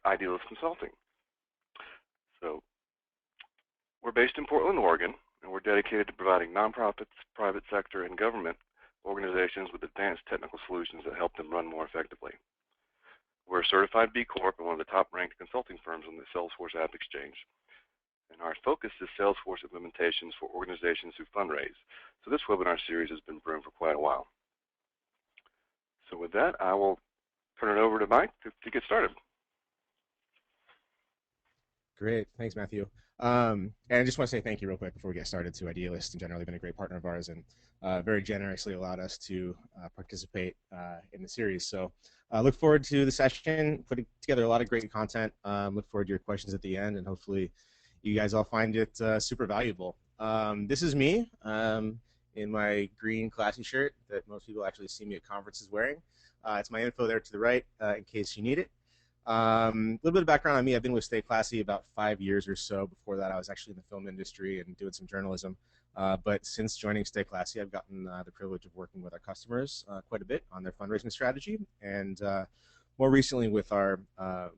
Idealist Consulting. So we're based in Portland, Oregon, and we're dedicated to providing nonprofits, private sector, and government organizations with advanced technical solutions that help them run more effectively. We're a certified B Corp and one of the top-ranked consulting firms on the Salesforce App Exchange. And our focus is Salesforce implementations for organizations who fundraise. So this webinar series has been brewing for quite a while. So with that, I will turn it over to Mike to get started. Great, thanks, Matthew. And I just want to say thank you real quick before we get started to Idealist in general. They've been a great partner of ours and very generously allowed us to participate in the series. So look forward to the session, putting together a lot of great content. Look forward to your questions at the end, and hopefully you guys all find it super valuable. This is me in my green classy shirt that most people actually see me at conferences wearing. It's my info there to the right in case you need it. A little bit of background on me. I've been with StayClassy about 5 years or so. Before that, I was actually in the film industry and doing some journalism. But since joining StayClassy, I've gotten the privilege of working with our customers quite a bit on their fundraising strategy, and more recently with our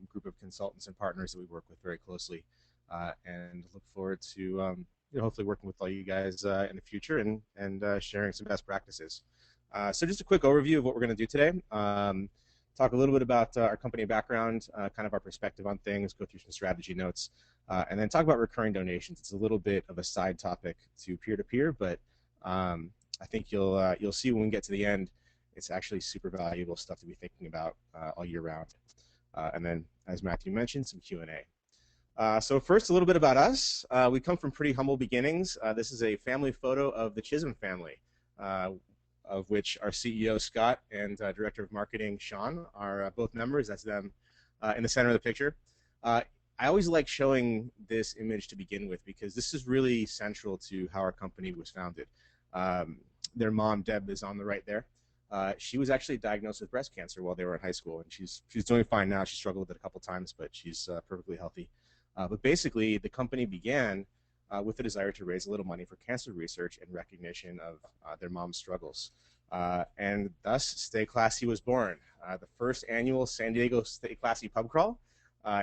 group of consultants and partners that we work with very closely. And look forward to hopefully working with all you guys in the future and sharing some best practices. So just a quick overview of what we're going to do today. Talk a little bit about our company background, kind of our perspective on things, go through some strategy notes, and then talk about recurring donations. It's a little bit of a side topic to peer-to-peer, but I think you'll see when we get to the end, it's actually super valuable stuff to be thinking about all year round. And then, as Matthew mentioned, some Q&A. So first, a little bit about us. We come from pretty humble beginnings. This is a family photo of the Chisholm family, of which our CEO, Scott, and Director of Marketing, Sean, are both members. That's them in the center of the picture. I always like showing this image to begin with because this is really central to how our company was founded. Their mom, Deb, is on the right there. She was actually diagnosed with breast cancer while they were in high school, and she's doing fine now. She struggled with it a couple times, but she's perfectly healthy. But basically, the company began with the desire to raise a little money for cancer research and recognition of their mom's struggles. And thus, StayClassy was born. The first annual San Diego StayClassy pub crawl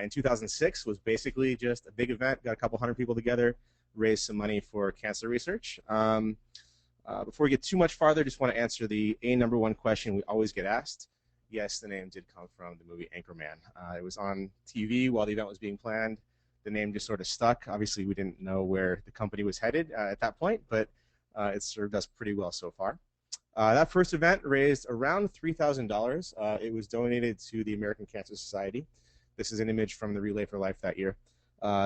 in 2006 was basically just a big event, got a couple hundred people together, raised some money for cancer research. Before we get too much farther, just want to answer the number one question we always get asked. Yes, the name did come from the movie Anchorman. It was on TV while the event was being planned. The name just sort of stuck. Obviously, we didn't know where the company was headed at that point, but it served us pretty well so far. That first event raised around $3,000. It was donated to the American Cancer Society. This is an image from the Relay for Life that year.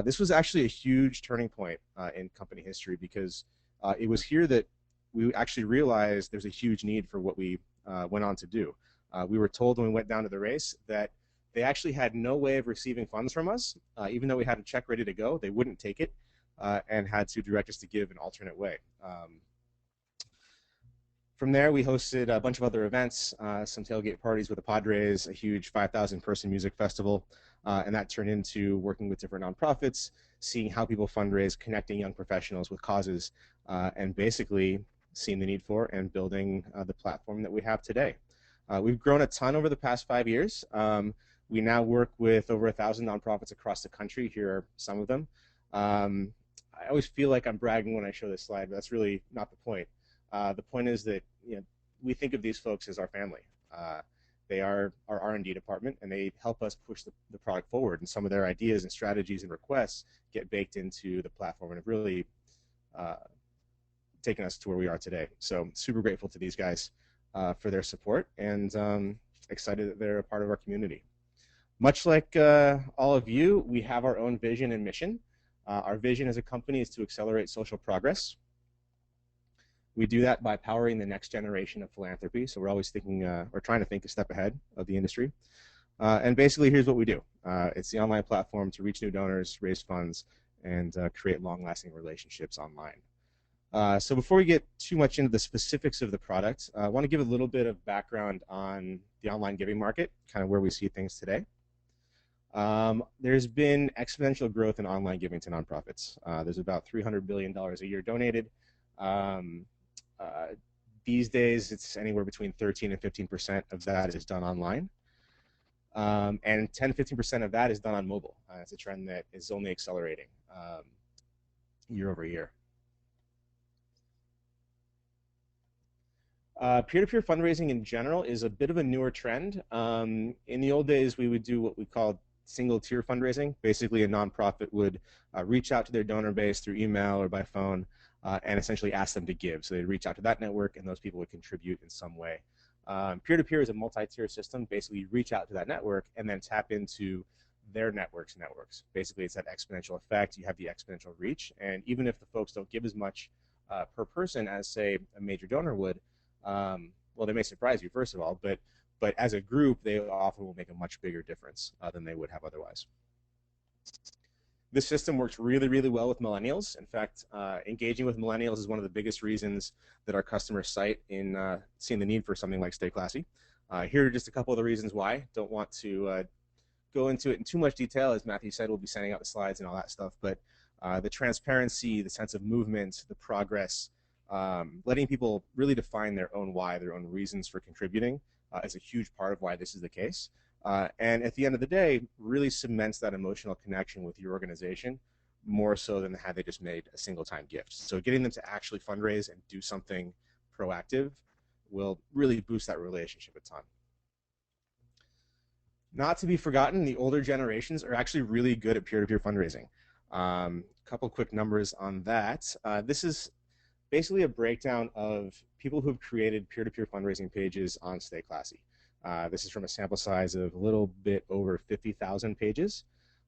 This was actually a huge turning point in company history because it was here that we actually realized there's a huge need for what we went on to do. We were told when we went down to the race that they actually had no way of receiving funds from us. Even though we had a check ready to go, they wouldn't take it and had to direct us to give an alternate way. From there, we hosted a bunch of other events, some tailgate parties with the Padres, a huge 5,000-person music festival, and that turned into working with different nonprofits, seeing how people fundraise, connecting young professionals with causes, and basically seeing the need for and building the platform that we have today. We've grown a ton over the past 5 years. We now work with over 1,000 nonprofits across the country. Here are some of them. I always feel like I'm bragging when I show this slide, but that's really not the point. The point is that we think of these folks as our family. They are our R&D department, and they help us push the product forward. And some of their ideas and strategies and requests get baked into the platform and have really taken us to where we are today. So super grateful to these guys for their support, and excited that they're a part of our community. Much like all of you, we have our own vision and mission. Our vision as a company is to accelerate social progress. We do that by powering the next generation of philanthropy. So we're always thinking, or trying to think a step ahead of the industry. And basically, here's what we do. It's the online platform to reach new donors, raise funds, and create long-lasting relationships online. So before we get too much into the specifics of the product, I want to give a little bit of background on the online giving market, kind of where we see things today. There's been exponential growth in online giving to nonprofits. There's about $300 billion a year donated. These days, it's anywhere between 13 and 15% of that is done online. And 10-15% of that is done on mobile. It's a trend that is only accelerating year over year. Peer-to-peer fundraising in general is a bit of a newer trend. In the old days, we would do what we called single tier fundraising. Basically, a nonprofit would reach out to their donor base through email or by phone and essentially ask them to give. So they'd reach out to that network and those people would contribute in some way. Peer-to-peer is a multi-tier system. Basically, you reach out to that network and then tap into their networks. Basically, it's that exponential effect. You have the exponential reach. And even if the folks don't give as much per person as, say, a major donor would, well, they may surprise you, first of all, but as a group, they often will make a much bigger difference than they would have otherwise. This system works really, really well with millennials. In fact, engaging with millennials is one of the biggest reasons that our customers cite in seeing the need for something like StayClassy. Here are just a couple of the reasons why. Don't want to go into it in too much detail. As Matthew said, we'll be sending out the slides and all that stuff, but the transparency, the sense of movement, the progress, letting people really define their own why, their own reasons for contributing is a huge part of why this is the case. And at the end of the day, really cements that emotional connection with your organization more so than had they just made a single time gift. So getting them to actually fundraise and do something proactive will really boost that relationship a ton. Not to be forgotten, the older generations are actually really good at peer-to-peer fundraising. Couple quick numbers on that. This is basically a breakdown of people who have created peer-to-peer fundraising pages on StayClassy. This is from a sample size of a little bit over 50,000 pages.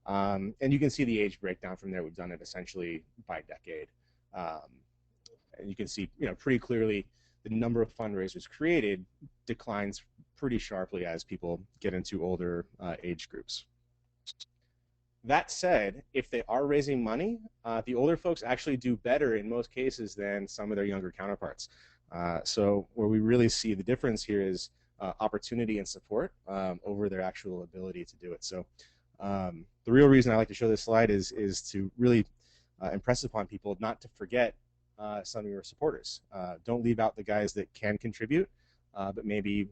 And you can see the age breakdown from there. We've done it essentially by decade. And you can see, pretty clearly the number of fundraisers created declines pretty sharply as people get into older age groups. That said, if they are raising money, the older folks actually do better in most cases than some of their younger counterparts. So where we really see the difference here is opportunity and support over their actual ability to do it. So the real reason I like to show this slide is to really impress upon people not to forget some of your supporters. Don't leave out the guys that can contribute, but maybe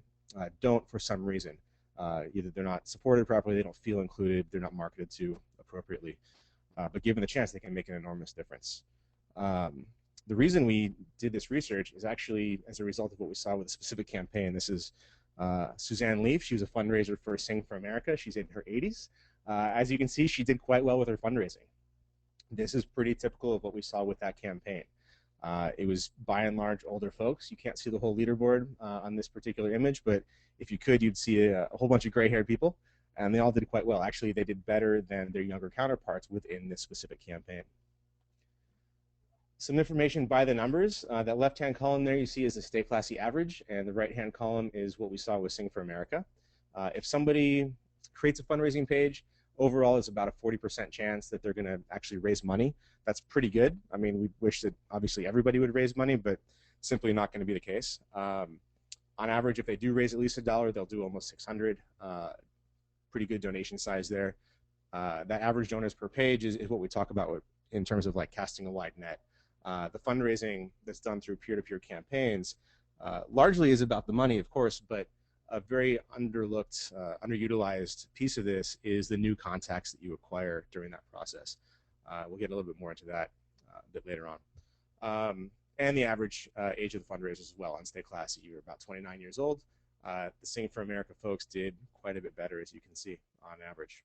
don't for some reason. Either they're not supported properly, they don't feel included, they're not marketed to appropriately. But given the chance, they can make an enormous difference. The reason we did this research is actually as a result of what we saw with a specific campaign. This is Suzanne Leaf. She was a fundraiser for Sing for America. She's in her 80s. As you can see, she did quite well with her fundraising. This is pretty typical of what we saw with that campaign. It was by and large older folks. You can't see the whole leaderboard on this particular image, but if you could, you'd see a whole bunch of gray-haired people, and they all did quite well. Actually, they did better than their younger counterparts within this specific campaign. Some information by the numbers. That left-hand column there you see is the StayClassy average, and the right-hand column is what we saw with Sing for America. If somebody creates a fundraising page, overall is about a 40% chance that they're going to actually raise money. That's pretty good. I mean, we wish that obviously everybody would raise money, but simply not going to be the case. On average, if they do raise at least $1, they'll do almost 600. Pretty good donation size there. That average donors per page is what we talk about in terms of like casting a wide net. The fundraising that's done through peer-to-peer campaigns largely is about the money, of course, but a very underlooked, underutilized piece of this is the new contacts that you acquire during that process. We'll get a little bit more into that a bit later on. And the average age of the fundraisers as well on StayClassy. You're about 29 years old. The Sing for America folks did quite a bit better, as you can see, on average.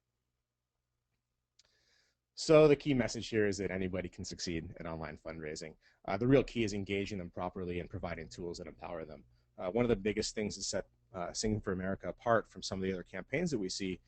So the key message here is that anybody can succeed at online fundraising. The real key is engaging them properly and providing tools that empower them. One of the biggest things that set Sing for America apart from some of the other campaigns that we see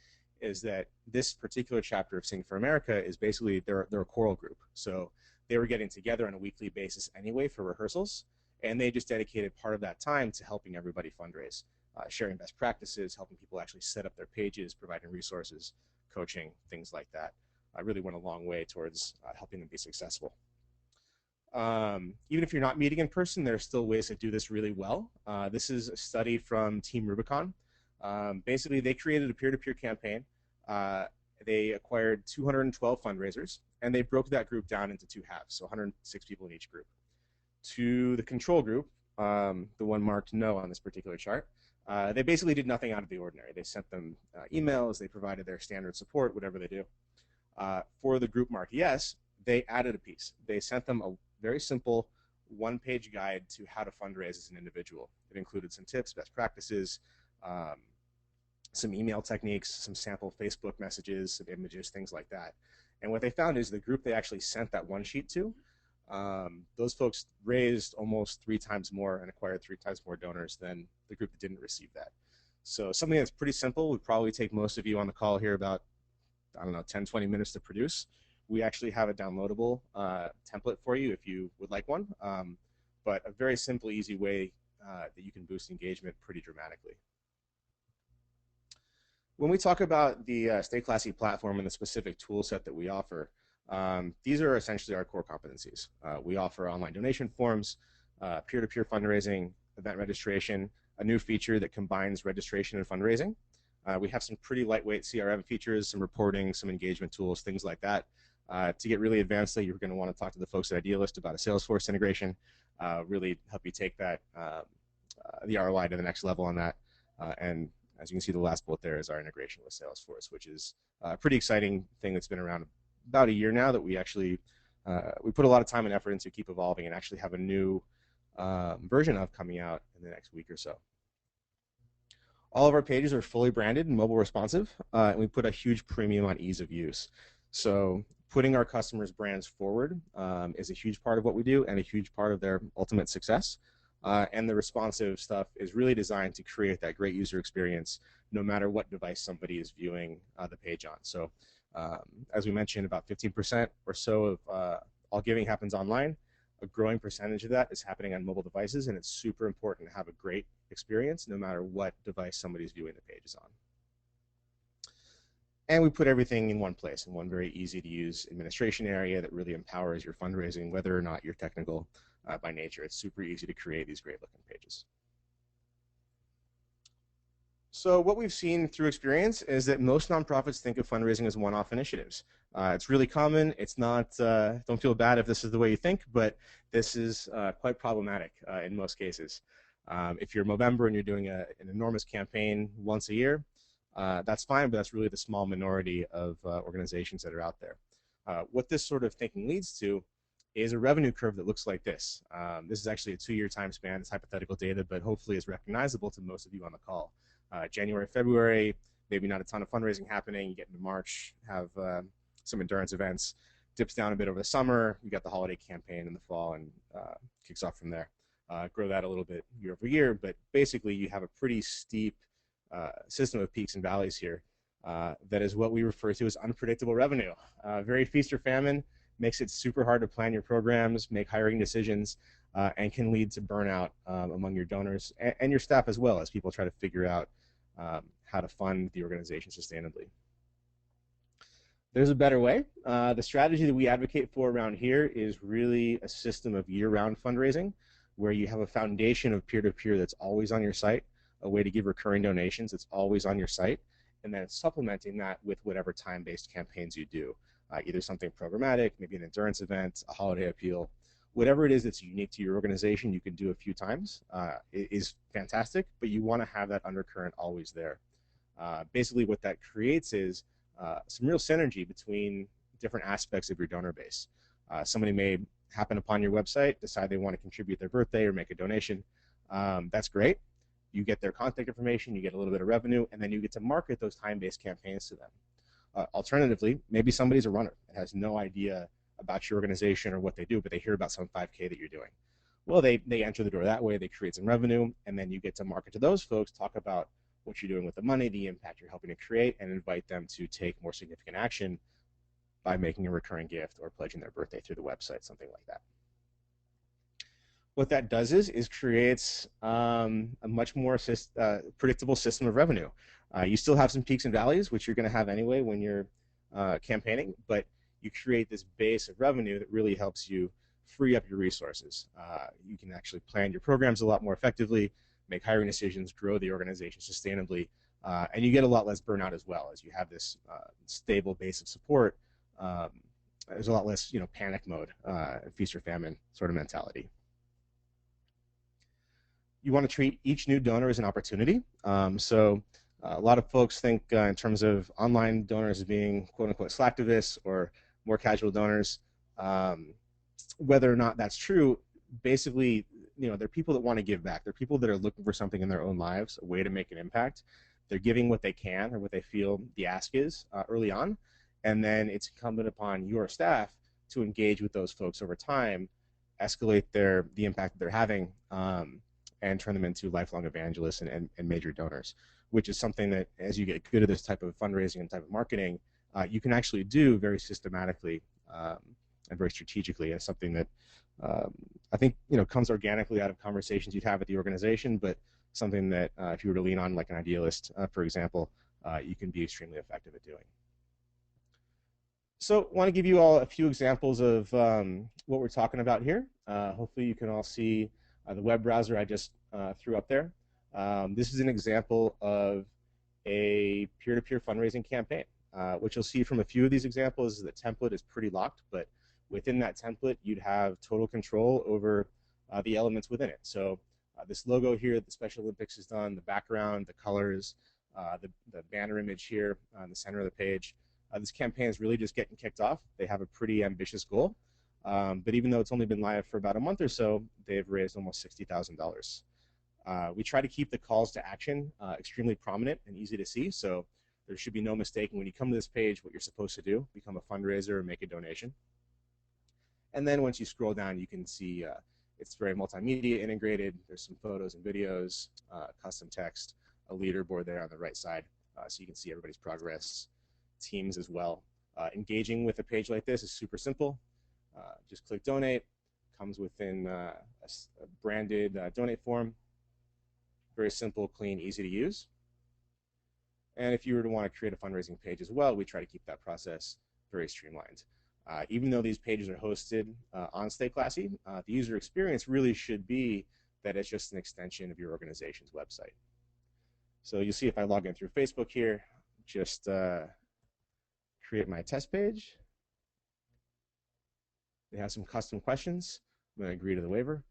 is that this particular chapter of Sing for America is basically, they're a choral group. So they were getting together on a weekly basis anyway for rehearsals, and they just dedicated part of that time to helping everybody fundraise, sharing best practices, helping people actually set up their pages, providing resources, coaching, things like that. I really went a long way towards helping them be successful. Even if you're not meeting in person, there are still ways to do this really well. This is a study from Team Rubicon. Basically, they created a peer-to-peer campaign. They acquired 212 fundraisers, and they broke that group down into two halves, so 106 people in each group. To the control group, the one marked no on this particular chart, They basically did nothing out of the ordinary. They sent them emails, they provided their standard support, whatever they do. For the group marked yes, they added a piece. They sent them a very simple one-page guide to how to fundraise as an individual. It included some tips, best practices, um, some email techniques, some sample Facebook messages, some images, things like that. And what they found is the group they actually sent that one sheet to, those folks raised almost 3 times more and acquired 3 times more donors than the group that didn't receive that. So something that's pretty simple would probably take most of you on the call here about, I don't know, 10, 20 minutes to produce. We actually have a downloadable template for you if you would like one, but a very simple, easy way that you can boost engagement pretty dramatically. When we talk about the StayClassy platform and the specific tool set that we offer, these are essentially our core competencies. We offer online donation forms, peer-to-peer fundraising, event registration, a new feature that combines registration and fundraising. We have some pretty lightweight CRM features, some reporting, some engagement tools, things like that. To get really advanced, you're going to want to talk to the folks at Idealist about a Salesforce integration, really help you take that the ROI to the next level on that. And as you can see, the last bullet there is our integration with Salesforce, which is a pretty exciting thing that's been around about a year now that we actually we put a lot of time and effort into keep evolving and actually have a new version of coming out in the next week or so. All of our pages are fully branded and mobile responsive, and we put a huge premium on ease of use. So putting our customers' brands forward is a huge part of what we do and a huge part of their ultimate success. And the responsive stuff is really designed to create that great user experience no matter what device somebody is viewing the page on. So as we mentioned, about 15% or so of all giving happens online. A growing percentage of that is happening on mobile devices, and it's super important to have a great experience no matter what device somebody's viewing the pages on. And we put everything in one place, in one very easy to use administration area that really empowers your fundraising, whether or not you're technical by nature. It's super easy to create these great looking pages. So what we've seen through experience is that most nonprofits think of fundraising as one-off initiatives. It's really common. It's not, don't feel bad if this is the way you think, but this is quite problematic in most cases. If you're a Movember and you're doing an enormous campaign once a year, that's fine, but that's really the small minority of organizations that are out there. What this sort of thinking leads to is a revenue curve that looks like this. This is actually a 2-year time span. It's hypothetical data, but hopefully is recognizable to most of you on the call. January, February, maybe not a ton of fundraising happening. You get into March, have some endurance events, dips down a bit over the summer. You got the holiday campaign in the fall, and kicks off from there. Grow that a little bit year over year, but basically you have a pretty steep system of peaks and valleys here. That is what we refer to as unpredictable revenue. Very feast or famine, makes it super hard to plan your programs, make hiring decisions, and can lead to burnout among your donors and your staff as well as people try to figure out how to fund the organization sustainably. There's a better way. The strategy that we advocate for around here is really a system of year-round fundraising where you have a foundation of peer-to-peer that's always on your site, a way to give recurring donations that's always on your site, and then supplementing that with whatever time-based campaigns you do. Either something programmatic, maybe an endurance event, a holiday appeal, whatever it is that's unique to your organization you can do a few times is fantastic, but you want to have that undercurrent always there. Basically what that creates is some real synergy between different aspects of your donor base. Somebody may happen upon your website, decide they want to contribute their birthday or make a donation. That's great. You get their contact information, you get a little bit of revenue, and then you get to market those time-based campaigns to them. Alternatively, maybe somebody's a runner and has no idea about your organization or what they do, but they hear about some 5K that you're doing. Well, they enter the door that way, they create some revenue, and then you get to market to those folks, talk about what you're doing with the money, the impact you're helping to create, and invite them to take more significant action by making a recurring gift or pledging their birthday through the website, something like that. What that does is creates a much more predictable system of revenue. You still have some peaks and valleys, which you're going to have anyway when you're campaigning, but you create this base of revenue that really helps you free up your resources. You can actually plan your programs a lot more effectively, make hiring decisions, grow the organization sustainably, and you get a lot less burnout as well as you have this stable base of support. There's a lot less, panic mode, feast or famine sort of mentality. you want to treat each new donor as an opportunity. So a lot of folks think in terms of online donors as being quote unquote slacktivists or more casual donors. Whether or not that's true, basically, they're people that want to give back. They're people that are looking for something in their own lives, a way to make an impact. They're giving what they can or what they feel the ask is early on. And then it's incumbent upon your staff to engage with those folks over time, escalate the impact that they're having, and turn them into lifelong evangelists and major donors, which is something that as you get good at this type of fundraising and type of marketing, you can actually do very systematically and very strategically. As something that I think comes organically out of conversations you'd have at the organization, but something that if you were to lean on like an idealist, for example, you can be extremely effective at doing. So I want to give you all a few examples of what we're talking about here. Hopefully you can all see the web browser I just threw up there. This is an example of a peer-to-peer fundraising campaign. What you'll see from a few of these examples is the template is pretty locked, but within that template, you'd have total control over the elements within it. So this logo here, the Special Olympics is done, the background, the colors, the banner image here in the center of the page. This campaign is really just getting kicked off. They have a pretty ambitious goal, but even though it's only been live for about a month or so, they've raised almost $60,000. We try to keep the calls to action extremely prominent and easy to see, so there should be no mistaking when you come to this page what you're supposed to do: become a fundraiser or make a donation. And then once you scroll down, you can see it's very multimedia integrated. There's some photos and videos, custom text, a leaderboard there on the right side, so you can see everybody's progress, teams as well. Engaging with a page like this is super simple. Just click donate, comes within a branded donate form. Very simple, clean, easy to use. And if you were to want to create a fundraising page as well, we try to keep that process very streamlined. Even though these pages are hosted on StayClassy, the user experience really should be that it's just an extension of your organization's website. So you'll see if I log in through Facebook here, just create my test page. They have some custom questions. I'm going to agree to the waiver.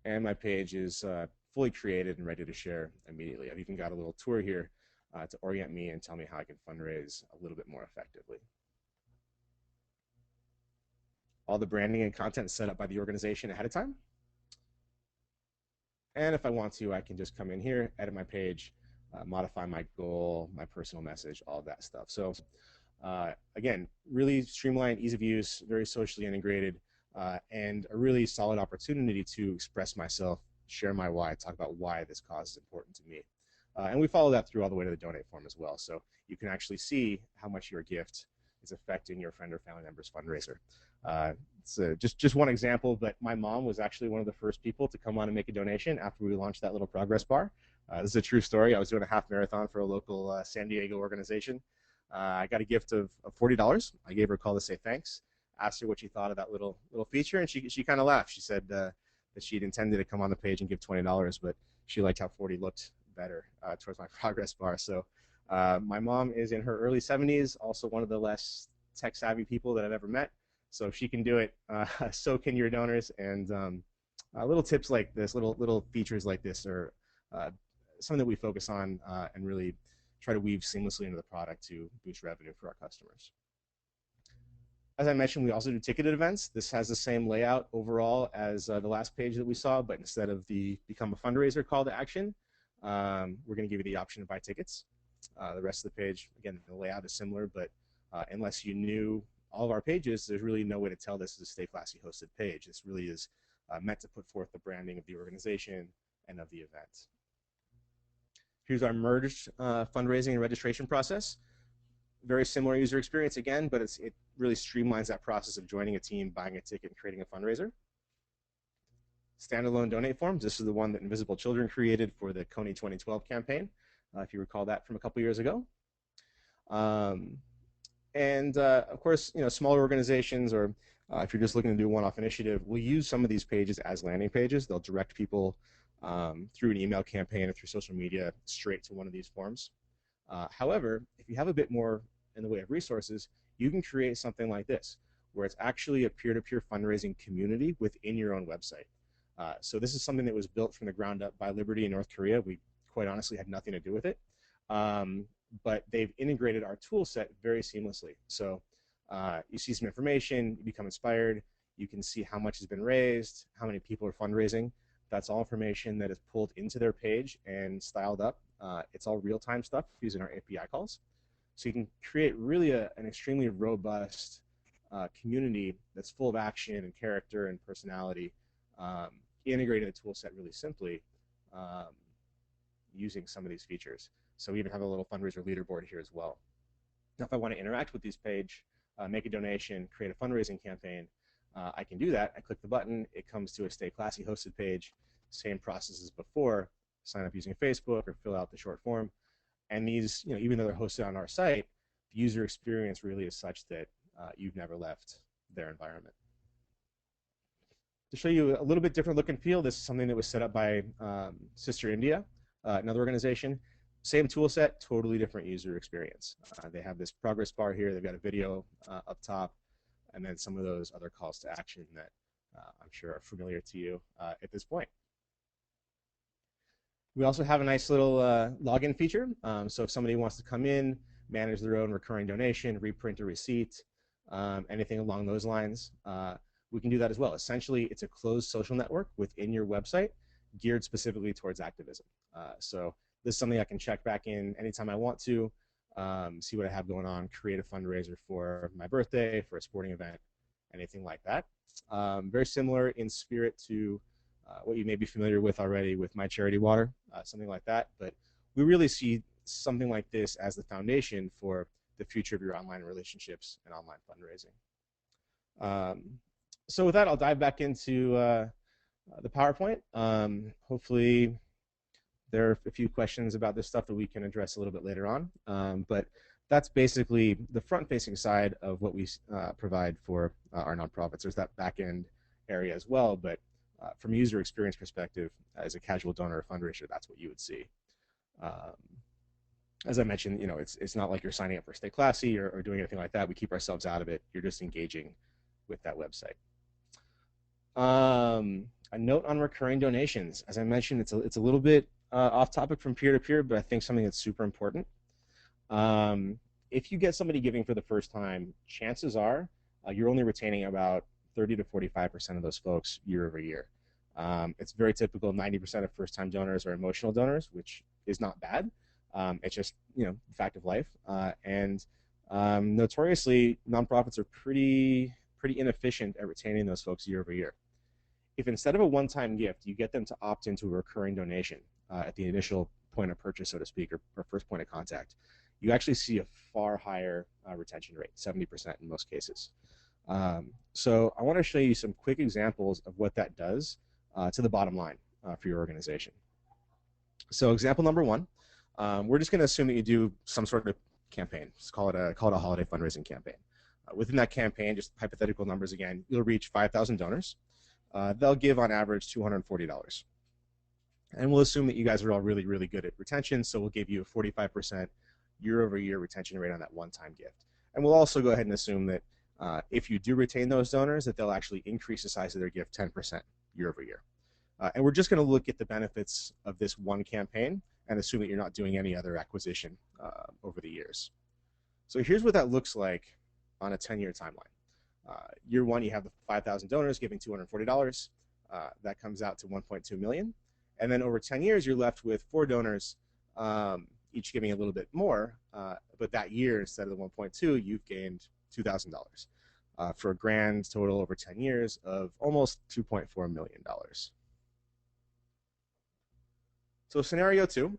And my page is fully created and ready to share immediately. I've even got a little tour here to orient me and tell me how I can fundraise a little bit more effectively. All the branding and content is set up by the organization ahead of time. And if I want to, I can just come in here, edit my page, modify my goal, my personal message, all of that stuff. So again, really streamlined, ease of use, very socially integrated, and a really solid opportunity to express myself, share my why, talk about why this cause is important to me. And we follow that through all the way to the donate form as well. So you can actually see how much your gift is affecting your friend or family member's fundraiser. So just one example, but my mom was actually one of the first people to come on and make a donation after we launched that little progress bar. This is a true story. I was doing a half marathon for a local San Diego organization. I got a gift of $40. I gave her a call to say thanks, asked her what she thought of that little feature, and she kind of laughed. She said that she'd intended to come on the page and give $20, but she liked how 40 looked better towards my progress bar. So my mom is in her early 70s, also one of the less tech-savvy people that I've ever met. So if she can do it, so can your donors. And little tips like this, little features like this are something that we focus on and really try to weave seamlessly into the product to boost revenue for our customers. As I mentioned, we also do ticketed events. This has the same layout overall as the last page that we saw, but instead of the become a fundraiser call to action, we're going to give you the option to buy tickets. The rest of the page, again, the layout is similar, but unless you knew all of our pages, there's really no way to tell this is a StayClassy hosted page. This really is meant to put forth the branding of the organization and of the event. Here's our merged fundraising and registration process. Very similar user experience again, but it really streamlines that process of joining a team, buying a ticket, and creating a fundraiser. Standalone donate forms. This is the one that Invisible Children created for the Coney 2012 campaign, if you recall that from a couple years ago. Of course, smaller organizations or if you're just looking to do a one-off initiative, we'll use some of these pages as landing pages. They'll direct people through an email campaign or through social media straight to one of these forms. However, if you have a bit more in the way of resources, you can create something like this, where it's actually a peer-to-peer fundraising community within your own website. So this is something that was built from the ground up by Liberty in North Korea. We quite honestly had nothing to do with it. But they've integrated our tool set very seamlessly. So you see some information, you become inspired, you can see how much has been raised, how many people are fundraising. That's all information that is pulled into their page and styled up. It's all real-time stuff using our API calls. So you can create really an extremely robust community that's full of action and character and personality, integrating the tool set really simply using some of these features. So we even have a little fundraiser leaderboard here as well. Now, if I want to interact with this page, make a donation, create a fundraising campaign, I can do that. I click the button, it comes to a StayClassy hosted page, same process as before, sign up using Facebook or fill out the short form. And these, even though they're hosted on our site, the user experience really is such that you've never left their environment. To show you a little bit different look and feel, this is something that was set up by Sister India, another organization. Same tool set, totally different user experience. They have this progress bar here. They've got a video up top, and then some of those other calls to action that I'm sure are familiar to you at this point. We also have a nice little login feature. So if somebody wants to come in, manage their own recurring donation, reprint a receipt, anything along those lines, we can do that as well. Essentially, it's a closed social network within your website geared specifically towards activism. So this is something I can check back in anytime I want to, see what I have going on, create a fundraiser for my birthday, for a sporting event, anything like that. Very similar in spirit to what you may be familiar with already with My Charity Water, something like that. But we really see something like this as the foundation for the future of your online relationships and online fundraising. So with that, I'll dive back into the PowerPoint. Hopefully there are a few questions about this stuff that we can address a little bit later on. But that's basically the front-facing side of what we provide for our nonprofits. There's that back-end area as well, but from a user experience perspective, as a casual donor or fundraiser, that's what you would see. As I mentioned, it's not like you're signing up for StayClassy or doing anything like that. We keep ourselves out of it. You're just engaging with that website. A note on recurring donations. As I mentioned, it's a little bit off topic from peer-to-peer, but I think something that's super important. If you get somebody giving for the first time, chances are you're only retaining about 30 to 45% of those folks year over year. It's very typical. 90% of first-time donors are emotional donors, which is not bad. It's just the fact of life. And notoriously, nonprofits are pretty inefficient at retaining those folks year over year. If instead of a one-time gift, you get them to opt into a recurring donation at the initial point of purchase, so to speak, or first point of contact, you actually see a far higher retention rate, 70% in most cases. So I want to show you some quick examples of what that does to the bottom line for your organization. So example number one, we're just going to assume that you do some sort of campaign. Let's call it a holiday fundraising campaign. Within that campaign, just hypothetical numbers again, you'll reach 5,000 donors. They'll give on average $240. And we'll assume that you guys are all really, really good at retention, so we'll give you a 45% year-over-year retention rate on that one-time gift. And we'll also go ahead and assume that if you do retain those donors, that they'll actually increase the size of their gift 10% year-over-year. And we're just going to look at the benefits of this one campaign and assume that you're not doing any other acquisition over the years. So here's what that looks like on a 10-year timeline. Year one, you have the 5,000 donors giving $240. That comes out to 1.2 million. And then over 10 years, you're left with 4 donors, each giving a little bit more. But that year, instead of the 1.2, you've gained $2,000 for a grand total over 10 years of almost $2.4 million. So scenario 2,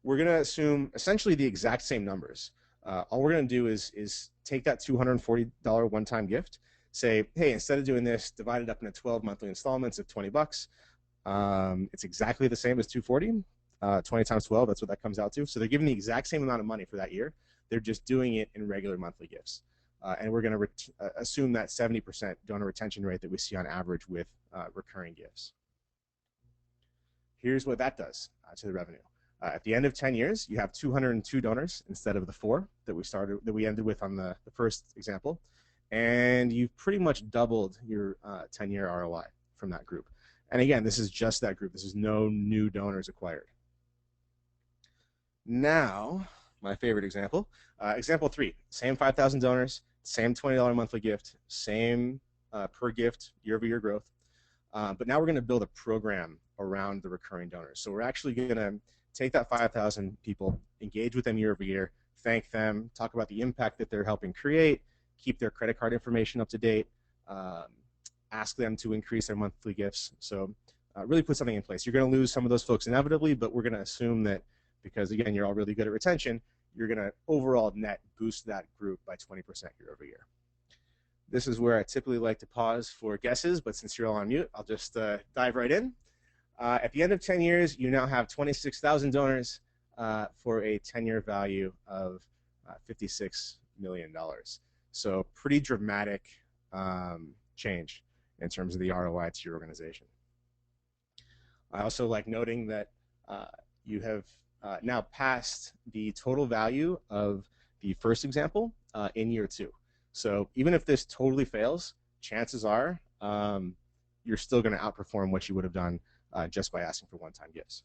we're going to assume essentially the exact same numbers. All we're going to do is take that $240 one-time gift, say, hey, instead of doing this, divide it up into 12 monthly installments of $20. It's exactly the same as 240. 20 times 12, that's what that comes out to. So they're giving the exact same amount of money for that year. They're just doing it in regular monthly gifts. And we're going to assume that 70% donor retention rate that we see on average with recurring gifts. Here's what that does to the revenue. At the end of 10 years, you have 202 donors instead of the 4 that we ended with on the first example, and you've pretty much doubled your 10-year ROI from that group. And again, this is just that group. This is no new donors acquired. Now, my favorite example, example 3, same 5,000 donors, same $20 monthly gift, same per gift year-over-year growth. But now we're going to build a program around the recurring donors. So we're actually going to take that 5,000 people, engage with them year over year, thank them, talk about the impact that they're helping create, keep their credit card information up to date, ask them to increase their monthly gifts. So really put something in place. You're going to lose some of those folks inevitably, but we're going to assume that because, again, you're all really good at retention, you're going to overall net boost that group by 20% year over year. This is where I typically like to pause for guesses, but since you're all on mute, I'll just dive right in. At the end of 10 years, you now have 26,000 donors for a 10-year value of $56 million. So pretty dramatic change in terms of the ROI to your organization. I also like noting that you have now passed the total value of the first example in year 2. So even if this totally fails, chances are you're still going to outperform what you would have done just by asking for one-time gifts.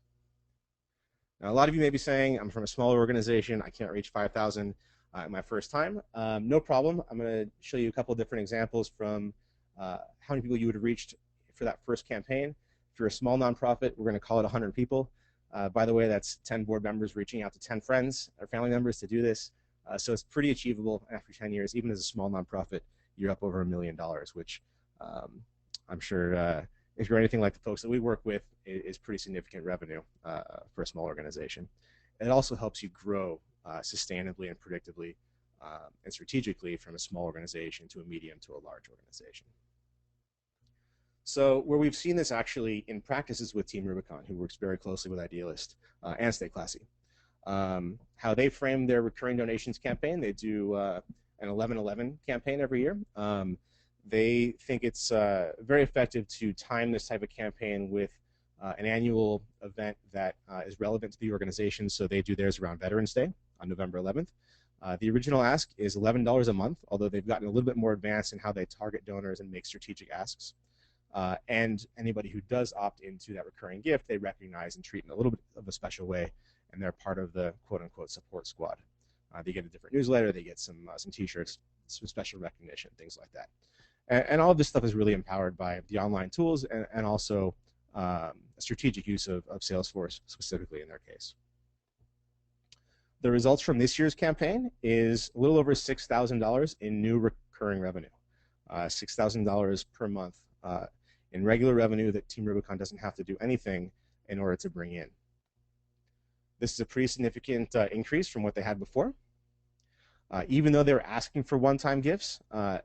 Now, a lot of you may be saying, I'm from a smaller organization, I can't reach 5,000 at my first time. No problem. I'm going to show you a couple of different examples from how many people you would have reached for that first campaign. If you're a small nonprofit, we're going to call it 100 people. By the way, that's 10 board members reaching out to 10 friends or family members to do this. So it's pretty achievable after 10 years. Even as a small nonprofit, you're up over $1 million, which I'm sure if you're anything like the folks that we work with, is pretty significant revenue for a small organization. And it also helps you grow sustainably and predictably and strategically from a small organization to a medium to a large organization. So where we've seen this actually in practice is with Team Rubicon, who works very closely with Idealist and StayClassy. How they frame their recurring donations campaign, they do an 11/11 campaign every year. They think it's very effective to time this type of campaign with an annual event that is relevant to the organization. So they do theirs around Veterans Day on November 11th. The original ask is $11 a month, although they've gotten a little bit more advanced in how they target donors and make strategic asks. And anybody who does opt into that recurring gift, they recognize and treat in a little bit of a special way, and they're part of the quote-unquote support squad. They get a different newsletter, they get some t-shirts, some special recognition, things like that. And all of this stuff is really empowered by the online tools and also a strategic use of Salesforce specifically in their case. The results from this year's campaign is a little over $6,000 in new recurring revenue, $6,000 per month in regular revenue that Team Rubicon doesn't have to do anything in order to bring in. This is a pretty significant increase from what they had before. Even though they were asking for one-time gifts,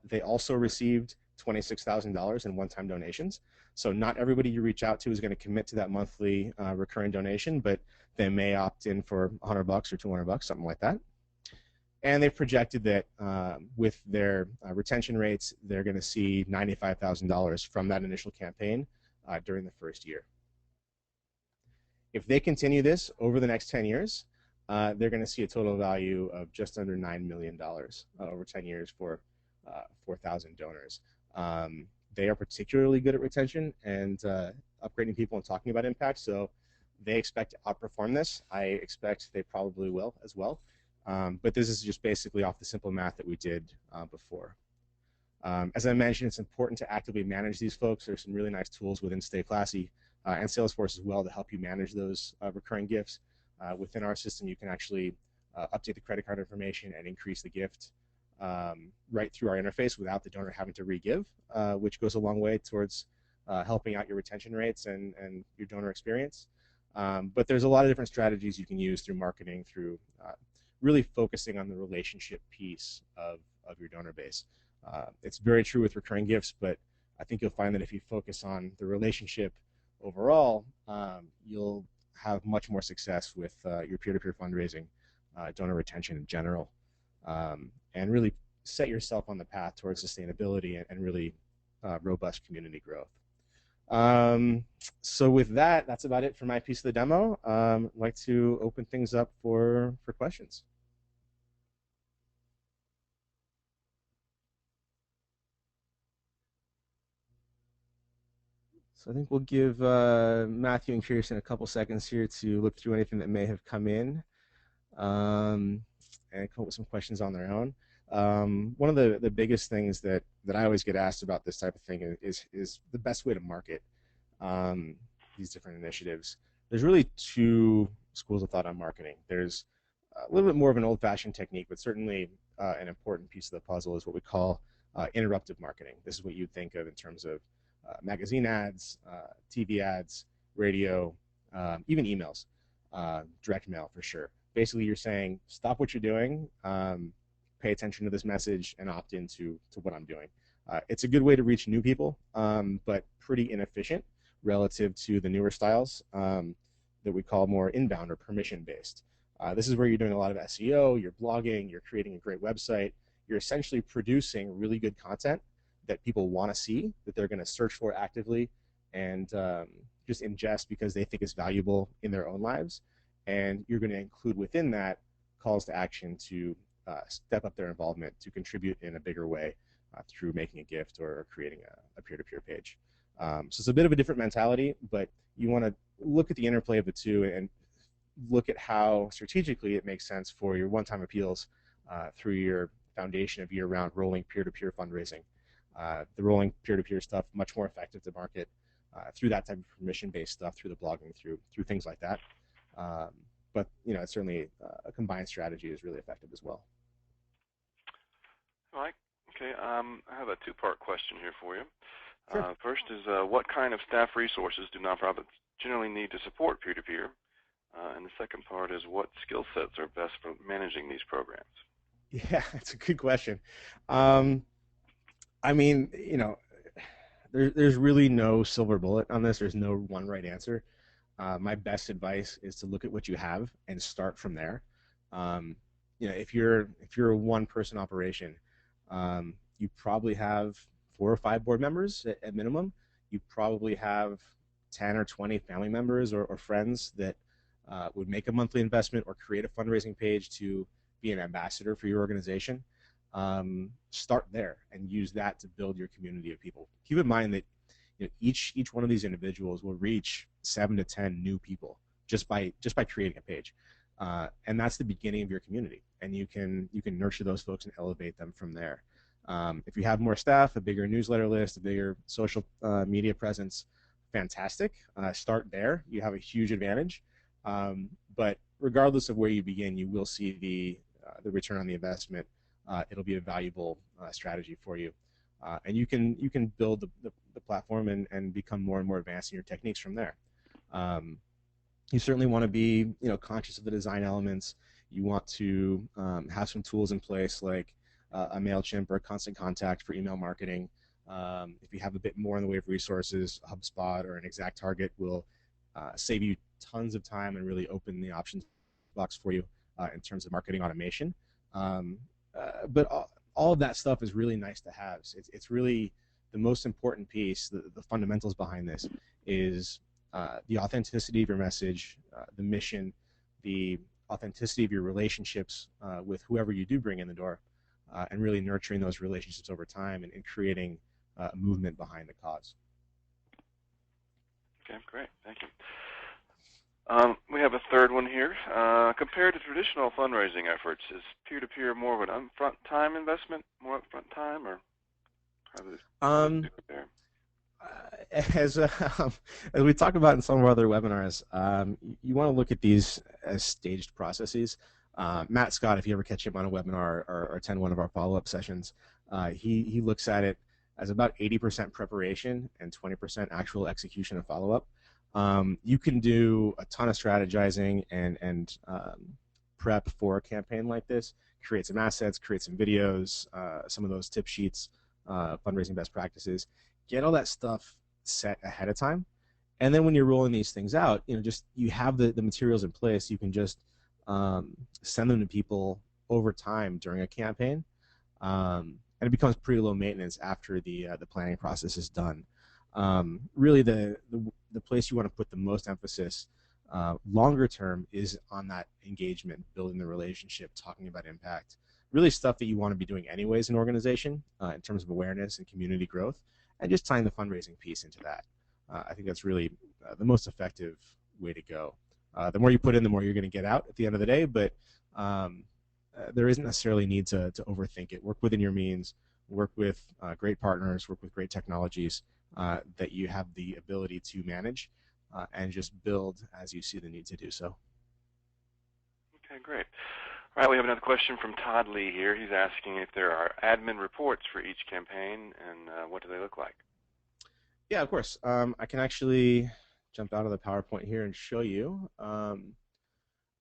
they also received $26,000 in one-time donations. So not everybody you reach out to is going to commit to that monthly recurring donation, but they may opt in for $100 or $200, something like that. And they've projected that with their retention rates, they're going to see $95,000 from that initial campaign during the first year. If they continue this over the next 10 years, they're going to see a total value of just under $9 million over 10 years for 4,000 donors. They are particularly good at retention and upgrading people and talking about impact, so they expect to outperform this. I expect they probably will as well. But this is just basically off the simple math that we did before. As I mentioned, it's important to actively manage these folks. There's some really nice tools within StayClassy and Salesforce as well to help you manage those recurring gifts. Within our system, you can actually update the credit card information and increase the gift right through our interface without the donor having to re-give, which goes a long way towards helping out your retention rates and your donor experience. But there's a lot of different strategies you can use through marketing, through really focusing on the relationship piece of your donor base. It's very true with recurring gifts, but I think you'll find that if you focus on the relationship overall, you'll have much more success with your peer-to-peer fundraising, donor retention in general, and really set yourself on the path towards sustainability and really robust community growth. So with that, that's about it for my piece of the demo. I'd like to open things up for questions. So I think we'll give Matthew and Kirsten a couple seconds here to look through anything that may have come in, um, and come up with some questions on their own. One of the biggest things that I always get asked about this type of thing is the best way to market um, these different initiatives. There's really two schools of thought on marketing. There's a little bit more of an old-fashioned technique, but certainly an important piece of the puzzle is what we call interruptive marketing. This is what you'd think of in terms of magazine ads, TV ads, radio, even emails, direct mail for sure. Basically, you're saying stop what you're doing, pay attention to this message, and opt into what I'm doing. It's a good way to reach new people, but pretty inefficient relative to the newer styles that we call more inbound or permission based. This is where you're doing a lot of SEO, you're blogging, you're creating a great website, you're essentially producing really good content that people want to see, that they're going to search for actively and just ingest because they think it's valuable in their own lives. And you're going to include within that calls to action to step up their involvement, to contribute in a bigger way through making a gift or creating a peer-to-peer page. So it's a bit of a different mentality, but you want to look at the interplay of the two and look at how strategically it makes sense for your one-time appeals through your foundation of year-round rolling peer-to-peer fundraising. The rolling peer-to-peer stuff much more effective to market through that type of permission-based stuff, through the blogging, through things like that. But it's certainly a combined strategy is really effective as well. All right. Okay. I have a two-part question here for you. Sure. First is what kind of staff resources do nonprofits generally need to support peer-to-peer? And the second part is what skill sets are best for managing these programs? Yeah, that's a good question. I mean, there's really no silver bullet on this. There's no one right answer. My best advice is to look at what you have and start from there. Um, if you're a one-person operation, you probably have 4 or 5 board members at minimum. You probably have 10 or 20 family members or friends that would make a monthly investment or create a fundraising page to be an ambassador for your organization. Start there and use that to build your community of people. Keep in mind that each one of these individuals will reach 7 to 10 new people just by creating a page, and that's the beginning of your community. And you can nurture those folks and elevate them from there. If you have more staff, a bigger newsletter list, a bigger social media presence, fantastic. Start there. You have a huge advantage. But regardless of where you begin, you will see the return on the investment. It'll be a valuable strategy for you. And you can build the platform and become more and more advanced in your techniques from there. You certainly want to be conscious of the design elements. You want to have some tools in place like a MailChimp or a Constant Contact for email marketing. If you have a bit more in the way of resources, HubSpot or an Exact Target will save you tons of time and really open the options box for you in terms of marketing automation. But all of that stuff is really nice to have. So it's really the most important piece, the fundamentals behind this is the authenticity of your message, the mission, the authenticity of your relationships with whoever you do bring in the door, and really nurturing those relationships over time and creating a movement behind the cause. Okay, great. Thank you. We have a third one here. Compared to traditional fundraising efforts, is peer-to-peer more of an upfront time investment, more upfront time, or how does it compare? As we talk about in some of our other webinars, you want to look at these as staged processes. Matt Scott, if you ever catch him on a webinar or attend one of our follow-up sessions, he looks at it as about 80% preparation and 20% actual execution and follow-up. You can do a ton of strategizing and prep for a campaign like this, create some assets, create some videos, some of those tip sheets, fundraising best practices, get all that stuff set ahead of time. And then when you're rolling these things out, you have the materials in place. You can just send them to people over time during a campaign. And it becomes pretty low maintenance after the planning process is done. Really, the place you want to put the most emphasis longer term is on that engagement, building the relationship, talking about impact, really stuff that you want to be doing anyways in an organization in terms of awareness and community growth, and just tying the fundraising piece into that. I think that's really the most effective way to go. The more you put in, the more you're going to get out at the end of the day, but there isn't necessarily need to overthink it. Work within your means, work with great partners, work with great technologies that you have the ability to manage, and just build as you see the need to do so. Okay, great. All right, we have another question from Todd Lee here. He's asking if there are admin reports for each campaign, and what do they look like? Yeah, of course. I can actually jump out of the PowerPoint here and show you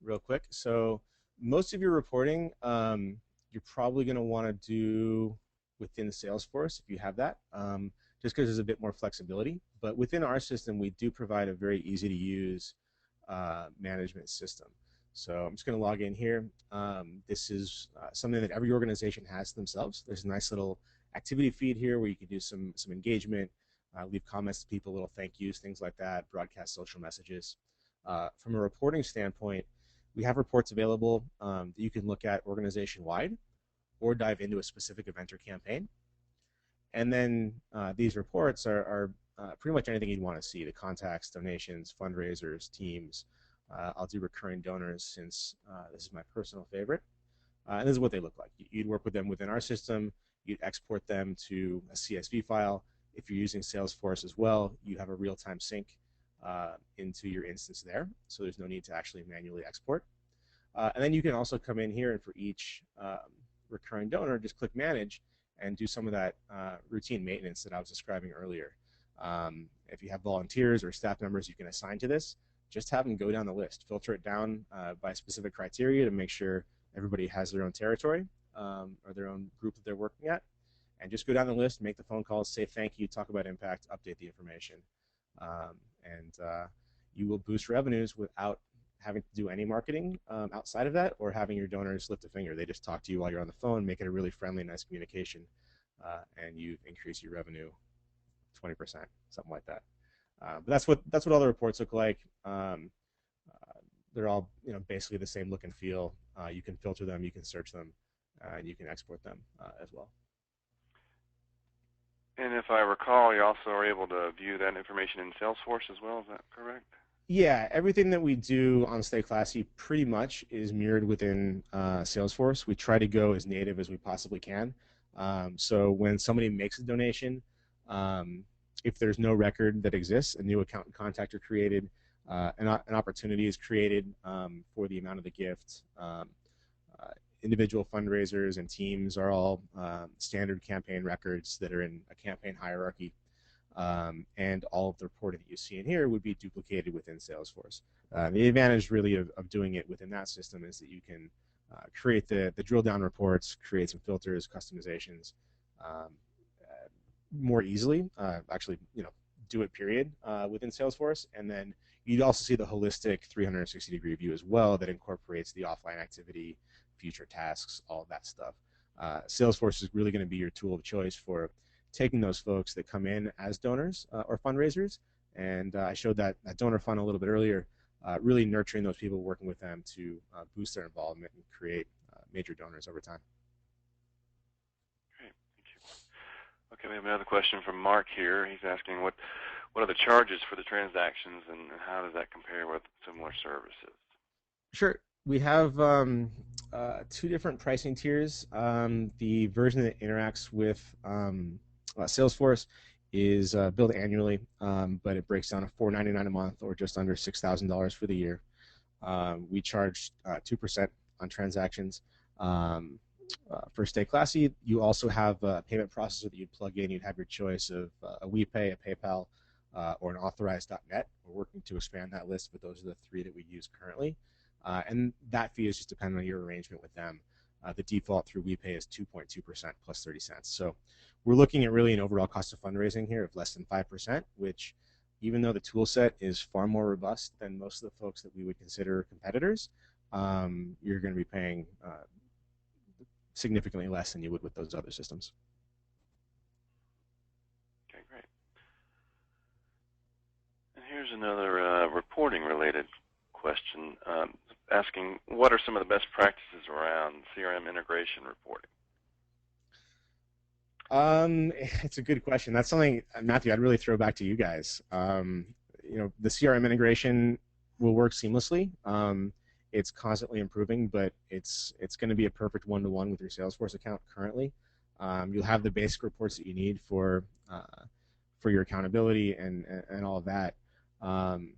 real quick. So most of your reporting, you're probably going to want to do within Salesforce if you have that, just because there's a bit more flexibility. But within our system, we do provide a very easy to use management system. So I'm just going to log in here. This is something that every organization has themselves. There's a nice little activity feed here where you can do some engagement, leave comments to people, little thank yous, things like that, broadcast social messages. From a reporting standpoint, we have reports available that you can look at organization-wide or dive into a specific event or campaign. And then these reports are pretty much anything you'd want to see: the contacts, donations, fundraisers, teams. I'll do recurring donors since this is my personal favorite. And this is what they look like. You'd work with them within our system. You'd export them to a CSV file. If you're using Salesforce as well, you have a real-time sync into your instance there, so there's no need to actually manually export. And then you can also come in here and for each recurring donor, just click Manage and do some of that routine maintenance that I was describing earlier. If you have volunteers or staff members you can assign to this, just have them go down the list, filter it down by specific criteria to make sure everybody has their own territory or their own group that they're working at, and just go down the list, make the phone calls, say thank you, talk about impact, update the information, and you will boost revenues without having to do any marketing outside of that or having your donors lift a finger. They just talk to you while you're on the phone, make it a really friendly, nice communication, and you increase your revenue 20%, something like that. But that's what all the reports look like. They're all basically the same look and feel. You can filter them, you can search them, and you can export them as well. And if I recall, you also are able to view that information in Salesforce as well. Is that correct? Yeah, everything that we do on StayClassy pretty much is mirrored within Salesforce. We try to go as native as we possibly can. So when somebody makes a donation, if there's no record that exists, a new account and contact are created, an opportunity is created for the amount of the gift. Individual fundraisers and teams are all standard campaign records that are in a campaign hierarchy. And all of the reporting that you see in here would be duplicated within Salesforce. The advantage really of doing it within that system is that you can create the drill down reports, create some filters, customizations more easily. Actually, do it period within Salesforce, and then you'd also see the holistic 360-degree view as well that incorporates the offline activity, future tasks, all of that stuff. Salesforce is really going to be your tool of choice for taking those folks that come in as donors or fundraisers, and I showed that donor funnel a little bit earlier, really nurturing those people, working with them to boost their involvement and create major donors over time. Great, thank you. Okay, we have another question from Mark here. He's asking what are the charges for the transactions, and how does that compare with similar services? Sure. We have two different pricing tiers. The version that interacts with Salesforce is billed annually, but it breaks down to $4.99 a month or just under $6,000 for the year. We charge 2% on transactions. For StayClassy, you also have a payment processor that you'd plug in. You'd have your choice of a WePay, a PayPal, or an authorized.net. We're working to expand that list, but those are the three that we use currently. And that fee is just dependent on your arrangement with them. The default through WePay is 2.2% plus 30 cents. So we're looking at really an overall cost of fundraising here of less than 5%, which, even though the tool set is far more robust than most of the folks that we would consider competitors, you're going to be paying significantly less than you would with those other systems. Okay, great. And here's another reporting-related question, asking what are some of the best practices around CRM integration reporting? It's a good question. That's something, Matthew, I'd really throw back to you guys. The CRM integration will work seamlessly. It's constantly improving, but it's going to be a perfect one-to-one with your Salesforce account currently. You'll have the basic reports that you need for your accountability and all of that. Um,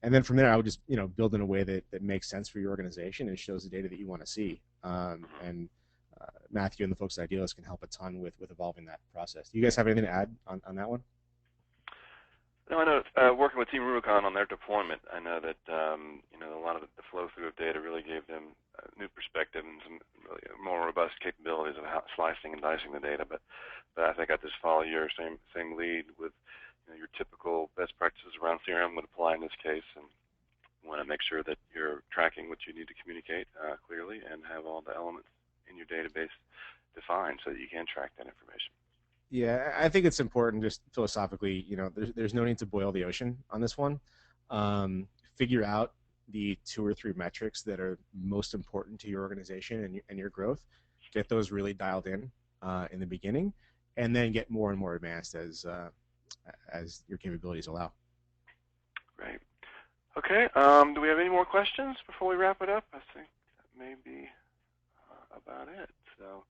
and then from there, I would just build in a way that makes sense for your organization and shows the data that you want to see. And Matthew and the folks at Idealist can help a ton with evolving that process. Do you guys have anything to add on that one? No, I know working with Team Rubicon on their deployment, I know that a lot of the flow through of data really gave them a new perspective and some really more robust capabilities of how slicing and dicing the data. But I think I just follow your same lead with your typical best practices around CRM would apply in this case, and want to make sure that you're tracking what you need to communicate clearly and have all the elements in your database defined so that you can track that information. Yeah, I think it's important just philosophically, there's no need to boil the ocean on this one. Figure out the 2 or 3 metrics that are most important to your organization and your growth. Get those really dialed in the beginning, and then get more and more advanced as your capabilities allow. Great. Okay. Do we have any more questions before we wrap it up? I think that may be about it. So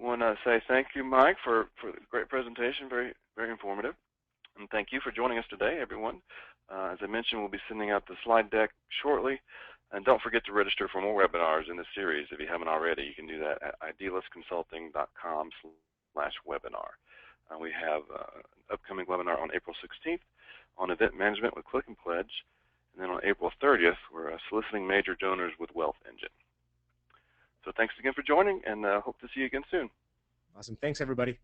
I want to say thank you, Mike, for the great presentation. Very, very informative. And thank you for joining us today, everyone. As I mentioned, we'll be sending out the slide deck shortly. And don't forget to register for more webinars in this series. If you haven't already, you can do that at idealistconsulting.com/webinar. We have an upcoming webinar on April 16th on event management with Click and Pledge. And then on April 30th, we're soliciting major donors with Wealth Engine. So thanks again for joining, and hope to see you again soon. Awesome. Thanks, everybody.